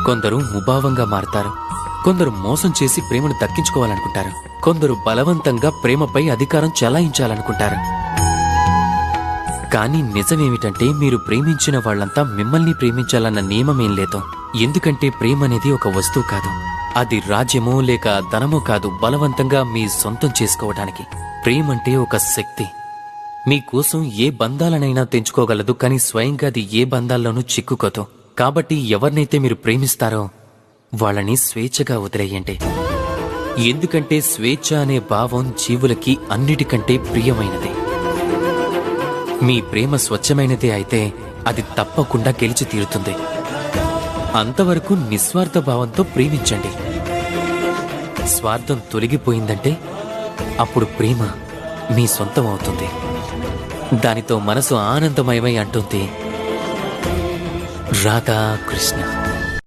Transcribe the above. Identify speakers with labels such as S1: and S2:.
S1: కొందరు ముభావంగా మారతారు, కొందరు మోసం చేసి ప్రేమను దక్కించుకోవాలనుకుంటారు, కొందరు బలవంతంగా ప్రేమపై అధికారం చెలాయించాలనుకుంటారు. కానీ నిజమేమిటంటే మీరు ప్రేమించిన వాళ్లంతా మిమ్మల్ని ప్రేమించాలన్న నియమమేం లేదు. ఎందుకంటే ప్రేమనేది ఒక వస్తువు కాదు, అది రాజ్యమో లేక ధనమో కాదు బలవంతంగా మీ సొంతం చేసుకోవడానికి. ప్రేమంటే ఒక శక్తి. మీకోసం ఏ బంధాలనైనా తెంచుకోగలదు, కానీ స్వయంగా అది ఏ బంధాల్లోనూ చిక్కుకోదు. కాబట్టి ఎవరినైతే మీరు ప్రేమిస్తారో వాళ్ళని స్వేచ్ఛగా వదిలేయండి. ఎందుకంటే స్వేచ్ఛ అనే భావం జీవులకి అన్నిటికంటే ప్రియమైనది. మీ ప్రేమ స్వచ్ఛమైనదే అయితే అది తప్పకుండా గెలిచి తీరుతుంది. అంతవరకు నిస్వార్థ భావంతో ప్రేమించండి. స్వార్థం తొలగిపోయిందంటే అప్పుడు ప్రేమ మీ సొంతం అవుతుంది. దానితో మనసు ఆనందమయమై అంటుంది, రాధా కృష్ణ.